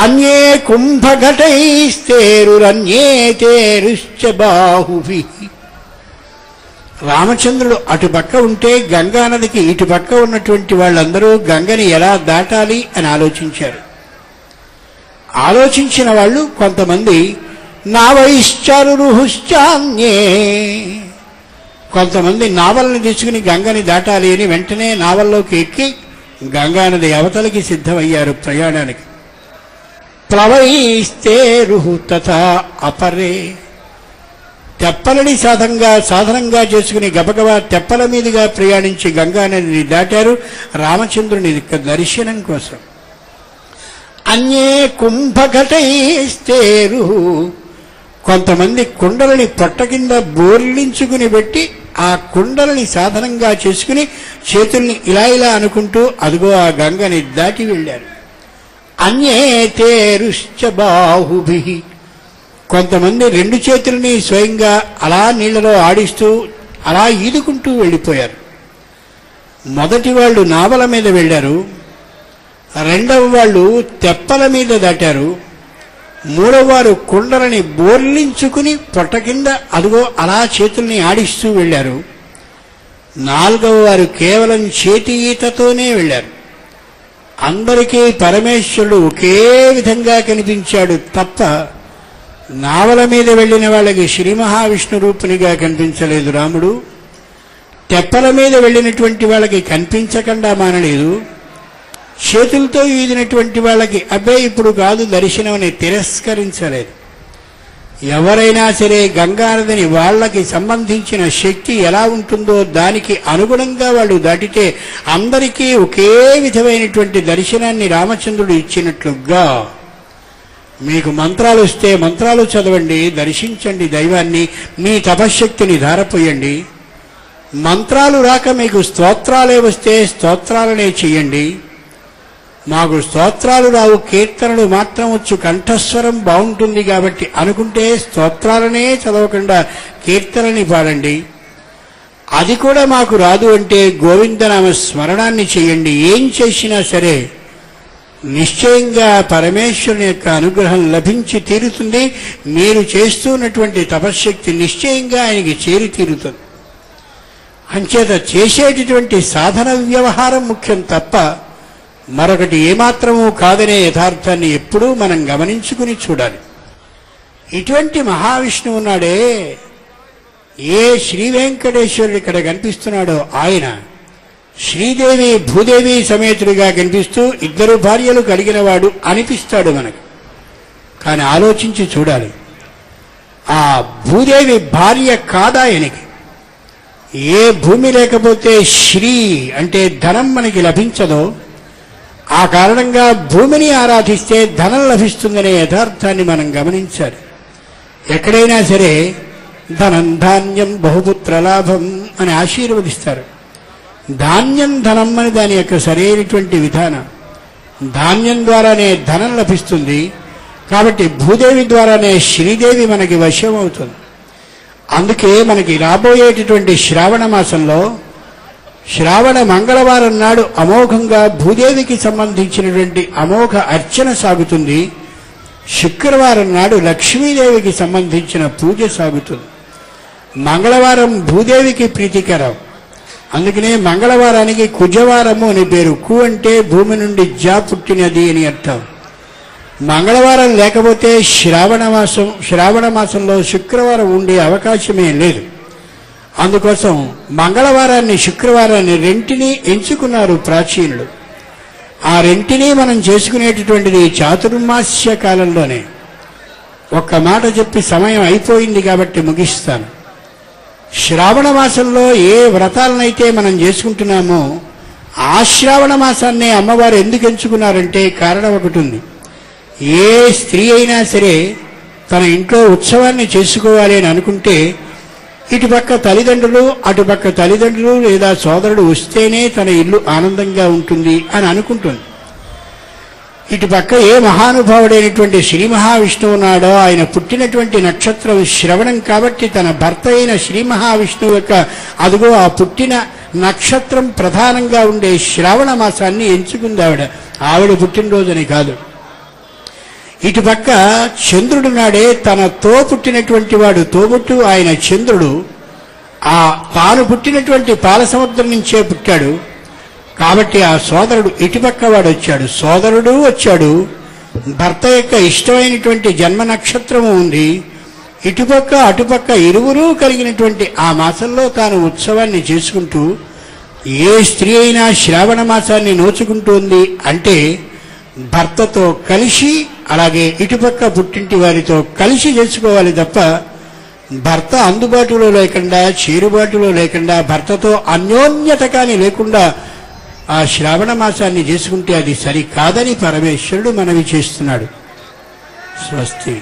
అన్యే కుంభఘటైస్తేరురన్యే తేరుశ్చ బాహుభిః. రామచంద్రుడు అటుపక్క ఉంటే గంగానదికి ఇటుపక్క ఉన్నటువంటి వాళ్ళందరూ గంగని ఎలా దాటాలి అని ఆలోచించారు. ఆలోచించిన వాళ్ళు కొంతమంది నావైశ్చరురుహుశ్చాన్యే, కొంతమంది నావల్ని తీసుకుని గంగని దాటాలి అని వెంటనే నావల్లోకి ఎక్కి గంగానది అవతలికి సిద్ధమయ్యారు ప్రయాణానికి. ప్లవైస్తేరుహు తథా అపరే, తెప్పలని సాధనంగా చేసుకుని గబగబా తెప్పల మీదుగా ప్రయాణించి గంగానదిని దాటారు రామచంద్రుని దర్శనం కోసం. అన్యే కుంభఘటైస్తేరు, కొంతమంది కుండలని పొట్ట కింద బోర్లించుకుని పెట్టి ఆ కుండలని సాధనంగా చేసుకుని చేతుల్ని ఇలా ఇలా అనుకుంటూ అదిగో ఆ గంగని దాటి వెళ్ళారు. అన్యే తేరుశ్చ బాహుభిః, కొంతమంది రెండు చేతుల్ని స్వయంగా అలా నీళ్లలో ఆడిస్తూ అలా ఈదుకుంటూ వెళ్ళిపోయారు. మొదటి వాళ్ళు నావల మీద వెళ్ళారు, రెండవ వాళ్ళు తెప్పల మీద దాటారు, మూడవ వారు కుండలని బోర్లించుకుని పొట్ట కింద అదిగో అలా చేతుల్ని ఆడిస్తూ వెళ్ళారు, నాలుగవ వారు కేవలం చేతి ఈతతోనే వెళ్ళారు. అందరికీ పరమేశ్వరుడు ఒకే విధంగా కనిపించాడు తప్ప నావల మీద వెళ్ళిన వాళ్ళకి శ్రీ మహావిష్ణు రూపునిగా కనిపించలేదు రాముడు. తెప్పల మీద వెళ్ళినటువంటి వాళ్ళకి కనిపించకుండా మానలేదు. చేతులతో ఈదినటువంటి వాళ్ళకి అబ్బే ఇప్పుడు కాదు దర్శనం అని తిరస్కరించలేదు. ఎవరైనా సరే గంగానదిని వాళ్ళకి సంబంధించిన శక్తి ఎలా ఉంటుందో దానికి అనుగుణంగా వాళ్ళు దాటితే అందరికీ ఒకే విధమైనటువంటి దర్శనాన్ని రామచంద్రుడు ఇచ్చినట్లుగా మీకు మంత్రాలు వస్తే మంత్రాలు చదవండి, దర్శించండి దైవాన్ని, మీ తపశ్శక్తిని ధారపోయండి. మంత్రాలు రాక మీకు స్తోత్రాలే వస్తే స్తోత్రాలనే చెయ్యండి. మాకు స్తోత్రాలు రావు, కీర్తనలు మాత్రం వచ్చు, కంఠస్వరం బాగుంటుంది కాబట్టి అనుకుంటే స్తోత్రాలనే చదవకుండా కీర్తనని పాడండి. అది కూడా మాకు రాదు అంటే గోవిందనామ స్మరణాన్ని చేయండి. ఏం చేసినా సరే నిశ్చయంగా పరమేశ్వరుని యొక్క అనుగ్రహం లభించి తీరుతుంది. మీరు చేస్తున్నటువంటి తపశ్శక్తి నిశ్చయంగా ఆయనకి చేరి తీరుతుంది. అంచేత చేసేటటువంటి సాధన వ్యవహారం ముఖ్యం తప్ప మరొకటి ఏమాత్రమూ కాదనే యథార్థాన్ని ఎప్పుడూ మనం గమనించుకుని చూడాలి. ఇటువంటి మహావిష్ణువు ఉన్నాడే, ఏ శ్రీ వెంకటేశ్వరుడు ఇక్కడ కనిపిస్తున్నాడో ఆయన శ్రీదేవి భూదేవి సమేతుడిగా కనిపిస్తూ ఇద్దరు భార్యలు కలిగినవాడు అనిపిస్తాడు మనకు. కానీ ఆలోచించి చూడాలి, ఆ భూదేవి భార్య కాదాయనికి. ఏ భూమి లేకపోతే శ్రీ అంటే ధనం మనకి లభించదో ఆ కారణంగా భూమిని ఆరాధిస్తే ధనం లభిస్తుందనే యథార్థాన్ని మనం గమనించాలి. ఎక్కడైనా సరే ధనం ధాన్యం బహుపుత్ర లాభం అని ఆశీర్వదిస్తారు. ధాన్యం ధనం అని దాని యొక్క సరైనటువంటి విధానం. ధాన్యం ద్వారానే ధనం లభిస్తుంది కాబట్టి భూదేవి ద్వారానే శ్రీదేవి మనకి వశం అవుతుంది. అందుకే మనకి రాబోయేటటువంటి శ్రావణ మాసంలో శ్రావణ మంగళవారం నాడు అమోఘంగా భూదేవికి సంబంధించినటువంటి అమోఘ అర్చన సాగుతుంది. శుక్రవారం నాడు లక్ష్మీదేవికి సంబంధించిన పూజ సాగుతుంది. మంగళవారం భూదేవికి ప్రీతికరం, అందుకనే మంగళవారానికి కుజవారము అని పేరు. కు అంటే భూమి నుండి జా పుట్టినది అని అర్థం. మంగళవారం లేకపోతే శ్రావణ మాసంలో శుక్రవారం ఉండే అవకాశమే లేదు. అందుకోసం మంగళవారాన్ని శుక్రవారాన్ని రెంటిని ఎంచుకున్నారు ప్రాచీనులు. ఆ రెంటిని మనం చేసుకునేటటువంటిది చాతుర్మాస్య కాలంలోనే. ఒక్క మాట చెప్పి సమయం అయిపోయింది కాబట్టి ముగిస్తాను. శ్రావణ మాసంలో ఏ వ్రతాలనైతే మనం చేసుకుంటున్నామో ఆ శ్రావణ మాసాన్నే అమ్మవారు ఎందుకు ఎంచుకున్నారంటే కారణం ఒకటి ఉంది. ఏ స్త్రీ అయినా సరే తన ఇంట్లో ఉత్సవాన్ని చేసుకోవాలి అని అనుకుంటే ఇటుపక్క తల్లిదండ్రులు, అటుపక్క తల్లిదండ్రులు లేదా సోదరుడు వస్తేనే తన ఇల్లు ఆనందంగా ఉంటుంది అని అనుకుంటుంది. ఇటుపక్క ఏ మహానుభావుడైనటువంటి శ్రీ మహావిష్ణువు ఉన్నాడో ఆయన పుట్టినటువంటి నక్షత్రం శ్రవణం కాబట్టి తన భర్త అయిన శ్రీ మహావిష్ణువు యొక్క అదుగో ఆ పుట్టిన నక్షత్రం ప్రధానంగా ఉండే శ్రావణ మాసాన్ని ఎంచుకుంది ఆవిడ పుట్టినరోజని కాదు. ఇటుపక్క చంద్రుడు నాడే తనతో పుట్టినటువంటి వాడు తోబుట్టు ఆయన చంద్రుడు తాను పుట్టినటువంటి పాల సముద్రం నుంచే పుట్టాడు కాబట్టి ఆ సోదరుడు ఇటుపక్క వాడు వచ్చాడు, సోదరుడు వచ్చాడు, భర్త యొక్క ఇష్టమైనటువంటి జన్మ నక్షత్రము ఉంది. ఇటుపక్క అటుపక్క ఇరువురూ కలిగినటువంటి ఆ మాసంలో తాను ఉత్సవాన్ని చేసుకుంటూ ఏ స్త్రీ అయినా శ్రావణ మాసాన్ని నోచుకుంటోంది అంటే భర్తతో కలిసి అలాగే ఇటుపక్క పుట్టింటి వారితో కలిసి చేసుకోవాలి తప్ప భర్త అందుబాటులో లేకుండా చేరుబాటులో లేకుండా భర్తతో అన్యోన్యత కానీ లేకుండా ఆ శ్రావణ మాసాన్ని చేసుకుంటే అది సరికాదని పరమేశ్వరుడు మనవి చేస్తున్నాడు. స్వస్తి.